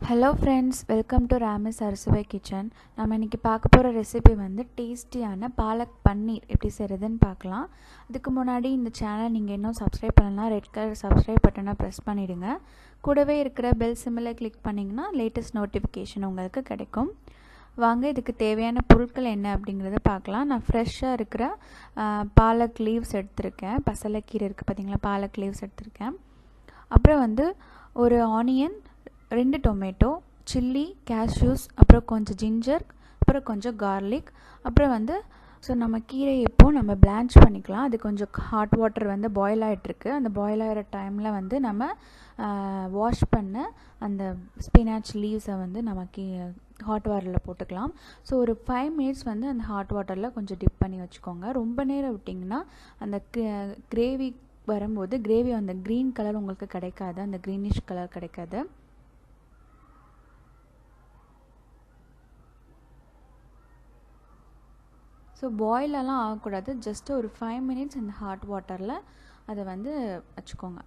Hello friends, welcome to Ramis Arsubai Kitchen. நம்ம இன்னைக்கு பார்க்க போற ரெசிபி வந்து டேஸ்டியான பாலக் பன்னீர் எப்படி செய்யறதுன்னு பார்க்கலாம். அதுக்கு முன்னாடி இந்த சேனலை நீங்க இன்னும் சப்ஸ்கிரைப் பண்ணலனா ரெட் கலர் சப்ஸ்கிரைப் பட்டனை பிரஸ் பண்ணிடுங்க. கூடவே இருக்கிற பெல் சிம்பலை கிளிக் பண்ணீங்கன்னா லேட்டஸ்ட் நோட்டிஃபிகேஷன் உங்களுக்கு கிடைக்கும். வாங்க இதுக்கு தேவையான பொருட்கள் என்ன அப்படிங்கறத பார்க்கலாம். நான் ஃப்ரெஷ்ஷா இருக்கிற பாலக் லீவ்ஸ் எடுத்துர்க்கேன். பசலைக்கீரை இருக்கு பாத்தீங்களா, பாலக் லீவ்ஸ் எடுத்துர்க்கேன். அப்புறம் வந்து ஒரு ஆனியன், 2 டொமேட்டோ, சில்லி, கேஷ்யூஸ், அப்புறம் கொஞ்சம் ஜிஞ்சர், அப்புறம் கொஞ்சம் கார்லிக், அப்புறம் வந்து நம்ம கீரை இப்போ நம்ம பிளான்ச் பண்ணிக்கலாம். அது கொஞ்சம் ஹாட் வாட்டர் வந்து பாயில் ஆகிட்டுருக்கு. அந்த பாயில் ஆகிற டைமில் வந்து நம்ம வாஷ் பண்ண அந்த ஸ்பினாச் லீவ்ஸை வந்து நம்ம ஹாட் வாட்டரில் போட்டுக்கலாம். ஸோ ஒரு 5 மினிட்ஸ் வந்து அந்த ஹாட் வாட்டரில் கொஞ்சம் டிப் பண்ணி வச்சுக்கோங்க. ரொம்ப நேரம் விட்டிங்கன்னா அந்த கிரேவி வரும்போது கிரேவி அந்த க்ரீன் கலர் உங்களுக்கு கிடைக்காது, அந்த க்ரீனிஷ் கலர் கிடைக்காது. ஸோ பாயிலெல்லாம் ஆகக்கூடாது, ஜஸ்ட் ஒரு 5 மினிட்ஸ் இந்த ஹாட் வாட்டரில் அதை வந்து வச்சுக்கோங்க.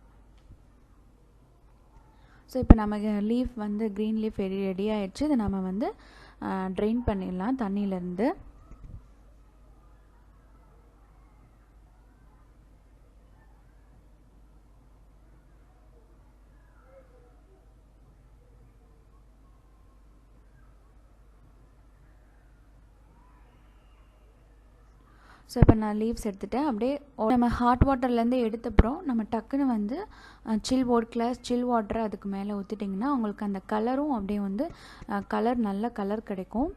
ஸோ இப்போ நம்ம லீஃப் வந்து க்ரீன் லீஃப் ரெடி ஆகிடுச்சு. இதை நம்ம வந்து ட்ரெயின் பண்ணிடலாம் தண்ணியிலேருந்து. ஸோ இப்போ நான் லீவ்ஸ் எடுத்துகிட்டேன். அப்படியே நம்ம ஹாட் வாட்டர்லேருந்து எடுத்தப்புறம் நம்ம டக்குன்னு வந்து சில் வாட்டரை அதுக்கு மேலே ஊற்றிட்டிங்கன்னா உங்களுக்கு அந்த கலரும் அப்படியே வந்து நல்ல கலர் கிடைக்கும்.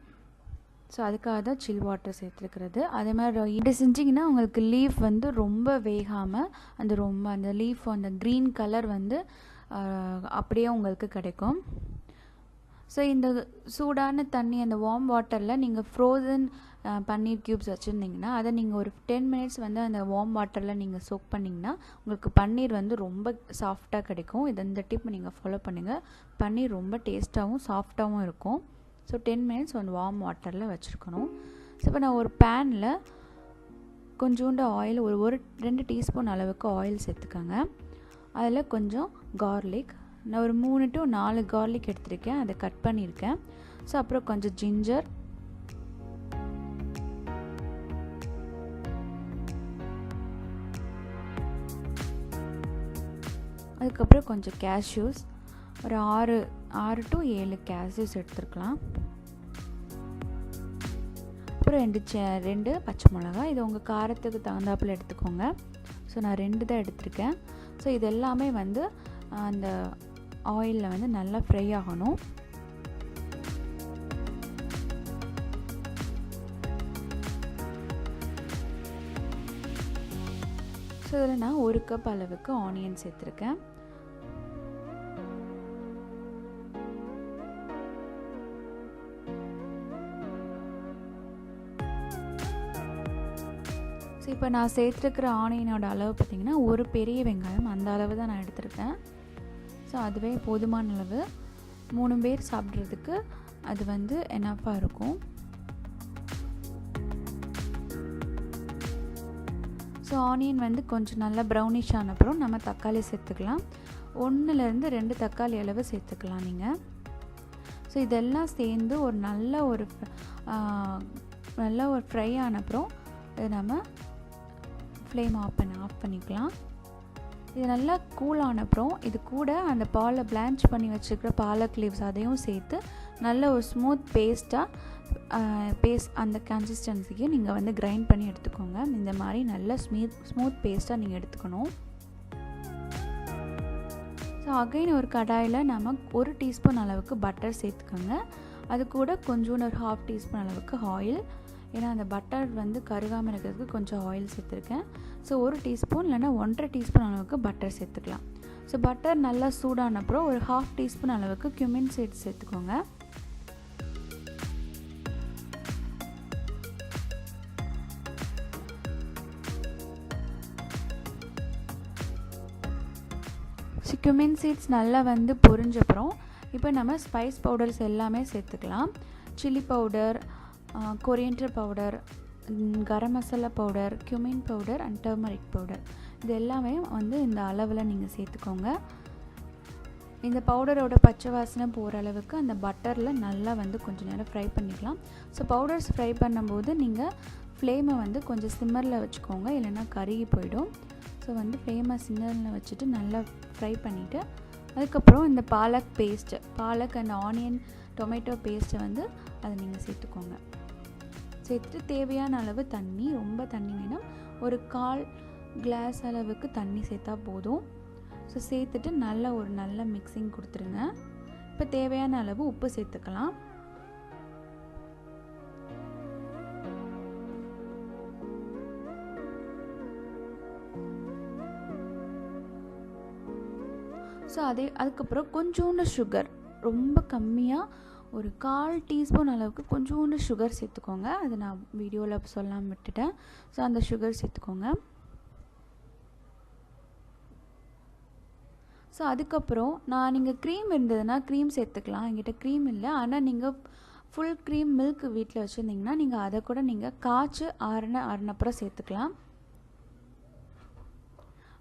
ஸோ அதுக்காக தான் சில் வாட்டர் சேர்த்துருக்கிறது. அதே மாதிரி இப்படி செஞ்சிங்கன்னா உங்களுக்கு லீஃப் வந்து ரொம்ப வேகாமல் அந்த லீஃப் அந்த க்ரீன் கலர் வந்து அப்படியே உங்களுக்கு கிடைக்கும். ஸோ இந்த சூடான தண்ணி, அந்த வார்ம் வாட்டரில் நீங்கள் ஃப்ரோசன் பன்னீர் க்யூப்ஸ் வச்சுருந்தீங்கன்னா அதை நீங்கள் ஒரு 10 மினிட்ஸ் வந்து அந்த வார்ம் வாட்டரில் நீங்கள் சோக் பண்ணிங்கன்னா உங்களுக்கு பன்னீர் வந்து ரொம்ப சாஃப்டாக கிடைக்கும். இந்த டிப் நீங்கள் ஃபாலோ பண்ணுங்கள். பன்னீர் ரொம்ப டேஸ்ட்டாகவும் சாஃப்டாகவும் இருக்கும். ஸோ 10 மினிட்ஸ் வந்து வார்ம் வாட்டரில் வச்சுருக்கணும். ஸோ இப்போ நான் ஒரு பேனில் கொஞ்சோண்டு ஆயில், ஒரு 2 டீஸ்பூன் அளவுக்கு ஆயில் சேர்த்துக்கோங்க. அதில் கொஞ்சம் கார்லிக், நான் ஒரு 3 to 4 கார்லிக் எடுத்திருக்கேன், அதை கட் பண்ணியிருக்கேன். ஸோ அப்புறம் கொஞ்சம் ஜிஞ்சர், அதுக்கப்புறம் கொஞ்சம் கேஷ்யூஸ், ஒரு 6 to 7 கேஷ்யூஸ் எடுத்துருக்கலாம். அப்புறம் 2 பச்சை மிளகாய், இது உங்கள் காரத்துக்கு தகுந்தாப்பில் எடுத்துக்கோங்க. ஸோ நான் 2 தான் எடுத்திருக்கேன். ஸோ இது எல்லாமே வந்து அந்த ஆயிலில் வந்து நல்லா ஃப்ரை ஆகணும். ஸோ இதில் நான் 1 கப் அளவுக்கு ஆனியன் சேர்த்துருக்கேன். ஸோ இப்போ நான் சேர்த்துருக்கிற ஆனியனோட அளவு பார்த்திங்கன்னா ஒரு பெரிய வெங்காயம், அந்த அளவு தான் நான் எடுத்திருக்கேன். ஸோ அதுவே போதுமான அளவு, 3 பேர் சாப்பிட்றதுக்கு அது வந்து எனஃபாக இருக்கும். ஸோ ஆனியன் வந்து கொஞ்சம் நல்லா ப்ரௌனிஷ் ஆனப்புறம் நம்ம தக்காளி சேர்த்துக்கலாம். 1 to 2 தக்காளி அளவு சேர்த்துக்கலாம் நீங்கள். ஸோ இதெல்லாம் சேர்ந்து ஒரு நல்ல ஒரு ஃப்ரை ஆனப்புறம் இதை நம்ம ஃப்ளேம் ஆஃப் பண்ணிக்கலாம். இது நல்லா கூல் ஆனப்புறம் இது கூட அந்த பிளான்ச் பண்ணி வச்சுருக்கிற பாலக் லீவ்ஸ் அதையும் சேர்த்து நல்ல ஒரு ஸ்மூத் பேஸ்ட் அந்த கன்சிஸ்டன்சிக்கு நீங்கள் வந்து கிரைண்ட் பண்ணி எடுத்துக்கோங்க. இந்த மாதிரி நல்ல ஸ்மூத் பேஸ்ட்டாக நீங்கள் எடுத்துக்கணும். ஸோ அகைன் ஒரு கடாயில் நம்ம 1 டீஸ்பூன் அளவுக்கு பட்டர் சேர்த்துக்கோங்க. அது கூட கொஞ்சோண்டு ஒரு 1/2 டீஸ்பூன் அளவுக்கு ஆயில், ஏன்னா அந்த பட்டர் வந்து கருகாமல் இருக்கிறதுக்கு கொஞ்சம் ஆயில் சேர்த்துருக்கேன். ஸோ 1 டீஸ்பூன் இல்லைன்னா 1.5 டீஸ்பூன் அளவுக்கு பட்டர் சேர்த்துக்கலாம். ஸோ பட்டர் நல்லா சூடான அப்புறம் ஒரு 1/2 டீஸ்பூன் அளவுக்கு cumin சீட்ஸ் சேர்த்துக்கோங்க. ஸோ cumin சீட்ஸ் நல்லா வந்து பொரிஞ்சப்புறம் இப்போ நம்ம ஸ்பைஸ் பவுடர்ஸ் எல்லாமே சேர்த்துக்கலாம். Chilli powder, Coriander powder, garam masala powder, Cumin powder and Turmeric powder, இது எல்லாமே வந்து இந்த அளவில் நீங்கள் சேர்த்துக்கோங்க. இந்த பவுடரோட பச்சை வாசனை போகிற அளவுக்கு அந்த பட்டரில் நல்லா வந்து கொஞ்சம் நேரம் ஃப்ரை பண்ணிக்கலாம். ஸோ பவுடர்ஸ் ஃப்ரை பண்ணும்போது நீங்கள் ஃப்ளேமை வந்து கொஞ்சம் சிம்மரில் வச்சுக்கோங்க, இல்லைன்னா கருகி போயிடும். ஸோ வந்து ஃப்ளேமை சிம்மரில் வச்சுட்டு நல்லா ஃப்ரை பண்ணிவிட்டு அதுக்கப்புறம் இந்த palak paste, palak and onion tomato பேஸ்ட்டை வந்து அதை நீங்கள் சேர்த்துக்கோங்க. சேர்த்துட்டு தேவையான அளவு தண்ணி, ரொம்ப தண்ணி வேணும், ஒரு 1/4 கிளாஸ் அளவுக்கு தண்ணி சேர்த்தா போதும். ஸோ சேர்த்துட்டு நல்ல மிக்சிங் கொடுத்துருங்க. இப்போ தேவையான அளவு உப்பு சேர்த்துக்கலாம். ஸோ அதுக்கப்புறம் கொஞ்சோண்டு சுகர், ரொம்ப கம்மியாக ஒரு 1/4 டீஸ்பூன் அளவுக்கு கொஞ்சோண்டு சுகர் சேர்த்துக்கோங்க. அது நான் வீடியோவில் சொல்லாமல் விட்டுட்டேன். ஸோ அந்த சுகர் சேர்த்துக்கோங்க. ஸோ அதுக்கப்புறம் நீங்கள் க்ரீம் இருந்ததுன்னா க்ரீம் சேர்த்துக்கலாம். என்கிட்ட க்ரீம் இல்லை, ஆனால் நீங்கள் ஃபுல் க்ரீம் மில்க் வீட்டில் வச்சுருந்தீங்கன்னா நீங்கள் அதை கூட நீங்கள் காய்ச்சி ஆறினப்புறம் சேர்த்துக்கலாம்.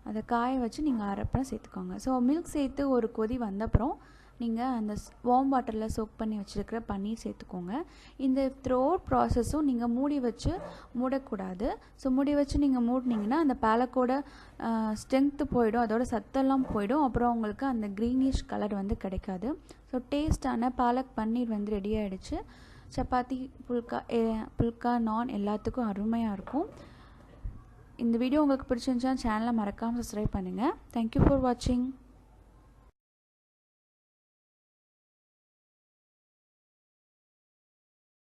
அதை காய வச்சு நீங்கள் அரைப்பறம் சேர்த்துக்கோங்க. ஸோ மில்க் சேர்த்து ஒரு கொதி வந்தப்புறம் நீங்கள் அந்த வார்ம் வாட்டரில் சோக் பண்ணி வச்சுருக்கிற பன்னீர் சேர்த்துக்கோங்க. இந்த த்ரோட் ப்ராசஸும் நீங்கள் மூடி வச்சு மூடக்கூடாது. ஸோ மூடி வச்சு நீங்கள் மூடினீங்கன்னா அந்த பாலக்கோட ஸ்ட்ரென்த்து போயிடும், அதோட சத்தெல்லாம் போயிடும், அப்புறம் உங்களுக்கு அந்த க்ரீனிஷ் கலர் வந்து கிடைக்காது. ஸோ டேஸ்டான பாலக் பன்னீர் வந்து ரெடி ஆகிடுச்சு. சப்பாத்தி, புல்கா, நான் எல்லாத்துக்கும் அருமையாக இருக்கும். இந்த வீடியோ உங்களுக்கு பிடிச்சிருந்துச்சுன்னா சேனலை மறக்காமல் சப்ஸ்கிரைப் பண்ணுங்கள். தேங்க்யூ ஃபார் வாட்சிங்.